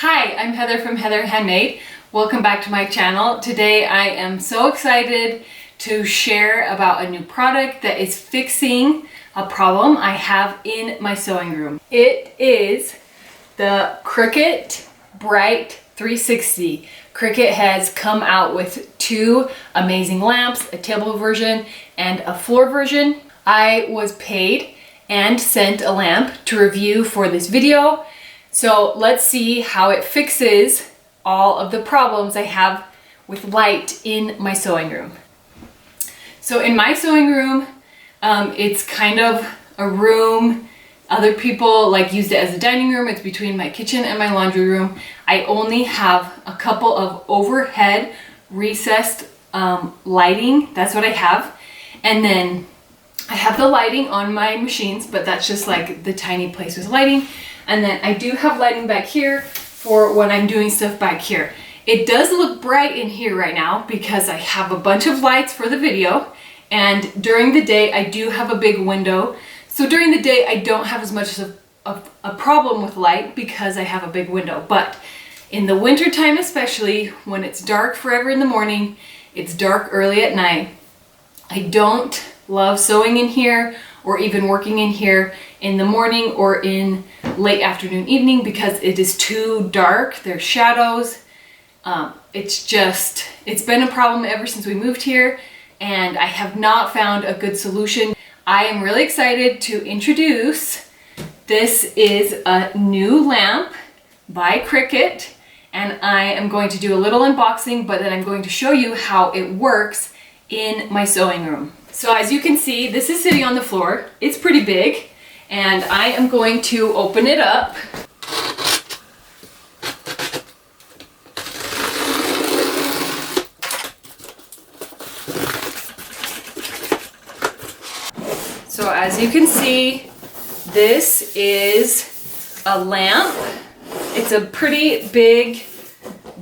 Hi, I'm Heather from Heather Handmade. Welcome back to my channel. Today I am so excited to share about a new product that is fixing a problem I have in my sewing room. It is the Cricut Bright 360. Cricut has come out with two amazing lamps, a table version and a floor version. I was paid and sent a lamp to review for this video. So let's see how it fixes all of the problems I have with light in my sewing room. So in my sewing room, it's kind of a room. Other people use it as a dining room. It's between my kitchen and my laundry room. I only have a couple of overhead recessed lighting. That's what I have. And then I have the lighting on my machines, but that's just like the tiny place with lighting. And then I do have lighting back here for when I'm doing stuff back here. It does look bright in here right now because I have a bunch of lights for the video, and during the day I do have a big window. So during the day I don't have as much of a problem with light because I have a big window. But in the winter time, especially when it's dark forever in the morning, it's dark early at night, I don't love sewing in here or even working in here in the morning or in late afternoon, evening, because it is too dark. There's shadows. It's been a problem ever since we moved here, and I have not found a good solution. I am really excited to introduce, this is a new lamp by Cricut, and I am going to do a little unboxing, but then I'm going to show you how it works in my sewing room. So as you can see, this is sitting on the floor. It's pretty big, and I am going to open it up. So as you can see, this is a lamp. It's a pretty big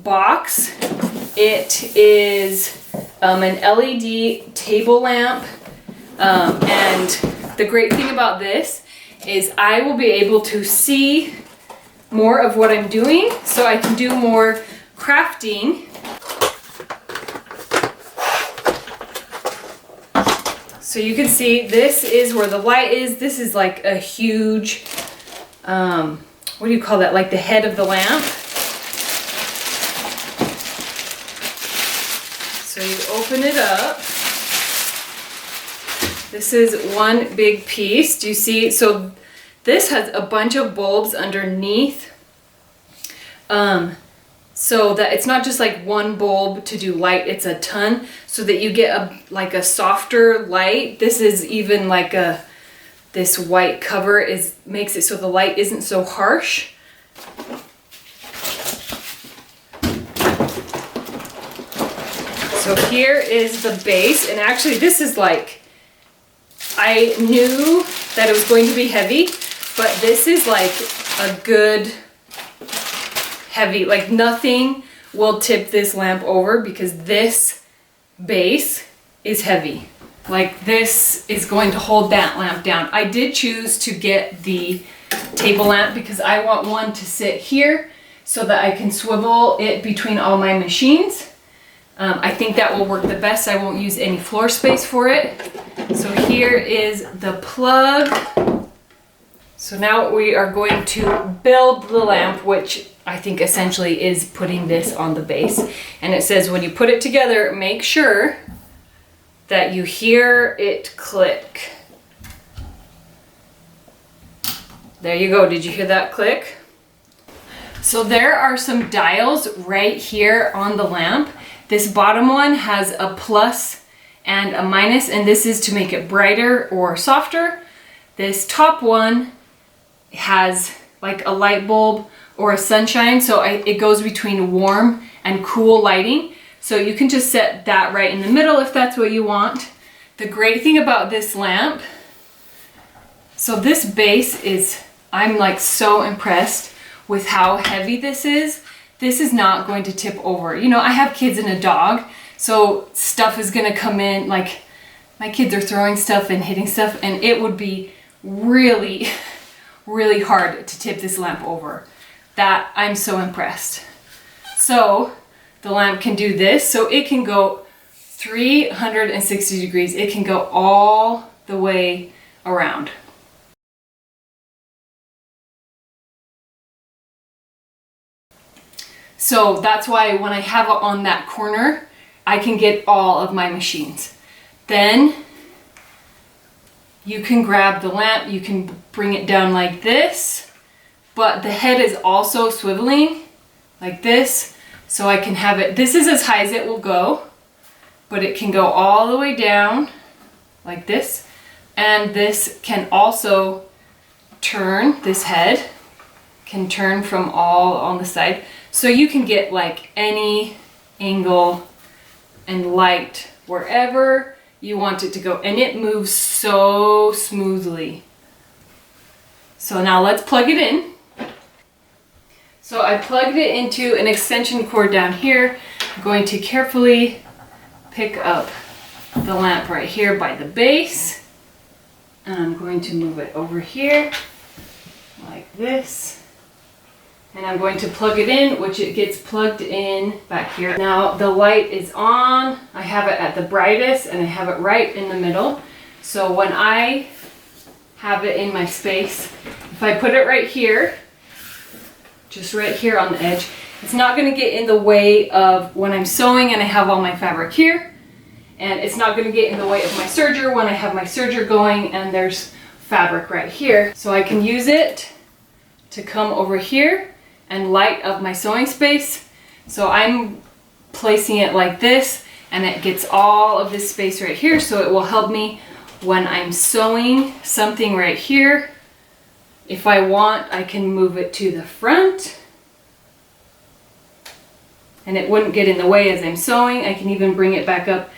box. It is an LED table lamp, and the great thing about this is I will be able to see more of what I'm doing, so I can do more crafting. So you can see this is where the light is. This is like a huge, what do you call that? Like the head of the lamp. So you open it up. This is one big piece. Do you see? So this has a bunch of bulbs underneath, so that it's not just like one bulb to do light, it's a ton, so that you get a softer light. This is even like this white cover makes it so the light isn't so harsh. So here is the base, and actually this is I knew that it was going to be heavy, but this is like a good heavy, nothing will tip this lamp over because this base is heavy. This is going to hold that lamp down. I did choose to get the table lamp because I want one to sit here so that I can swivel it between all my machines. I think that will work the best. I won't use any floor space for it. So here is the plug. So now we are going to build the lamp, which I think essentially is putting this on the base. And it says when you put it together, make sure that you hear it click. There you go. Did you hear that click? So there are some dials right here on the lamp. This bottom one has a plus and a minus, and this is to make it brighter or softer. This top one has like a light bulb or a sunshine, so it goes between warm and cool lighting. So you can just set that right in the middle if that's what you want. The great thing about this lamp, so this base is, I'm so impressed with how heavy this is. This is not going to tip over. You know, I have kids and a dog, so stuff is gonna come in, my kids are throwing stuff and hitting stuff, and it would be really, really hard to tip this lamp over. that I'm so impressed. So the lamp can do this, so it can go 360 degrees. It can go all the way around. So that's why when I have it on that corner, I can get all of my machines. Then you can grab the lamp, you can bring it down like this, but the head is also swiveling like this, so I can have it, this is as high as it will go, but it can go all the way down like this, and this can also turn, this head can turn from all on the side, so you can get like any angle and light wherever you want it to go, and it moves so smoothly. So now let's plug it in. So I plugged it into an extension cord down here. I'm going to carefully pick up the lamp right here by the base, and I'm going to move it over here like this, and I'm going to plug it in, which it gets plugged in back here. Now the light is on. I have it at the brightest and I have it right in the middle. So when I have it in my space, if I put it right here, just right here on the edge, it's not going to get in the way of when I'm sewing and I have all my fabric here, and it's not going to get in the way of my serger when I have my serger going and there's fabric right here. So I can use it to come over here and light up my sewing space. So I'm placing it like this, and it gets all of this space right here, so it will help me when I'm sewing something right here. If I want, I can move it to the front and it wouldn't get in the way as I'm sewing. I can even bring it back up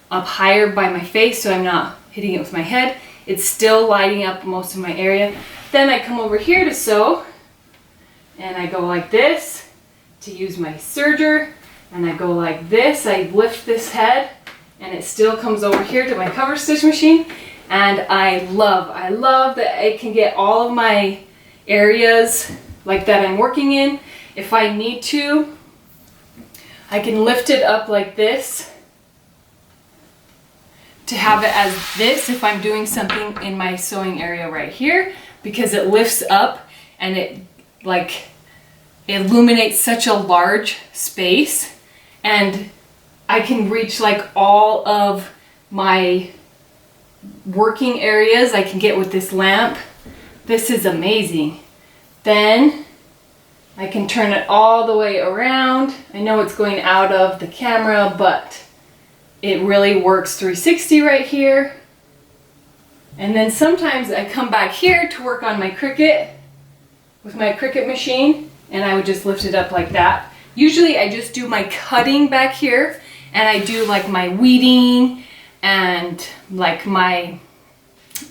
higher by my face so I'm not hitting it with my head. It's still lighting up most of my area. Then I come over here to sew, and I go like this to use my serger, and I go like this. I lift this head and it still comes over here to my cover stitch machine, and I love that it can get all of my areas like that I'm working in. If I need to, I can lift it up like this to have it as this if I'm doing something in my sewing area right here, because it lifts up and it illuminates such a large space, and I can reach like all of my working areas I can get with this lamp. This is amazing. Then I can turn it all the way around. I know it's going out of the camera, but it really works 360 right here. And then sometimes I come back here to work on my Cricut with my Cricut machine, and I would just lift it up like that. Usually I just do my cutting back here, and I do like my weeding and like my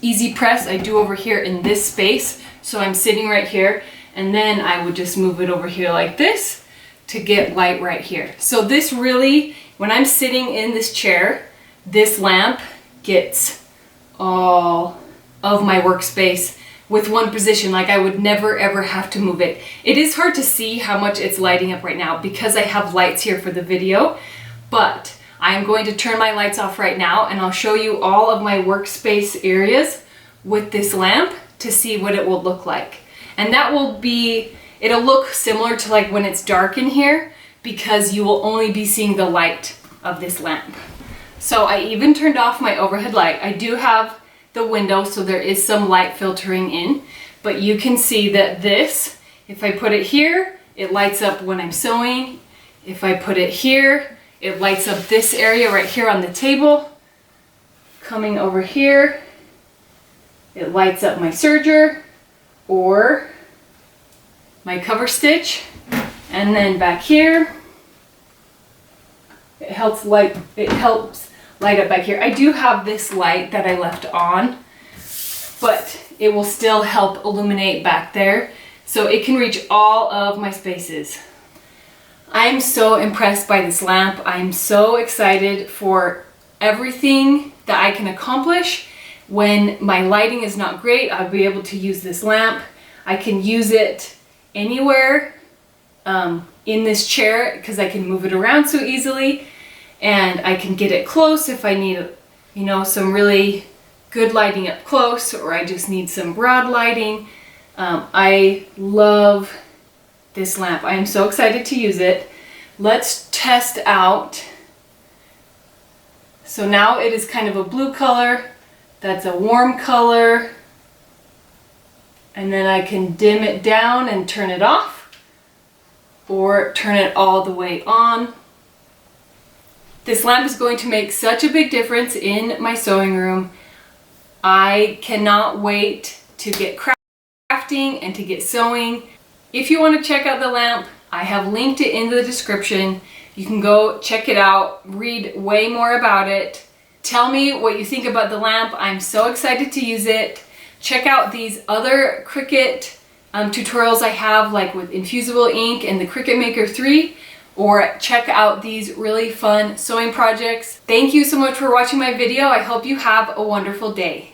easy press I do over here in this space. So I'm sitting right here, and then I would just move it over here like this to get light right here. So this really, when I'm sitting in this chair, this lamp gets all of my workspace with one position. Like I would never ever have to move it. It is hard to see how much it's lighting up right now because I have lights here for the video, but I'm going to turn my lights off right now and I'll show you all of my workspace areas with this lamp to see what it will look like. And that will be, it'll look similar to like when it's dark in here, because you will only be seeing the light of this lamp. So I even turned off my overhead light. I do have the window, so there is some light filtering in, but you can see that this, if I put it here, it lights up when I'm sewing. If I put it here, it lights up this area right here on the table. Coming over here, it lights up my serger or my cover stitch. And then back here, it helps light up back here. I do have this light that I left on, but it will still help illuminate back there, so it can reach all of my spaces. I'm so impressed by this lamp. I'm so excited for everything that I can accomplish. When my lighting is not great, I'll be able to use this lamp. I can use it anywhere in this chair because I can move it around so easily, and I can get it close if I need, you know, some really good lighting up close, or I just need some broad lighting. I love this lamp. I am so excited to use it. Let's test out. So now it is kind of a blue color. That's a warm color. And then I can dim it down and turn it off, or turn it all the way on. This lamp is going to make such a big difference in my sewing room. I cannot wait to get crafting and to get sewing. If you want to check out the lamp, I have linked it in the description. You can go check it out, read way more about it. Tell me what you think about the lamp. I'm so excited to use it. Check out these other Cricut tutorials I have, like with infusible ink and the Cricut Maker 3, or check out these really fun sewing projects. Thank you so much for watching my video. I hope you have a wonderful day.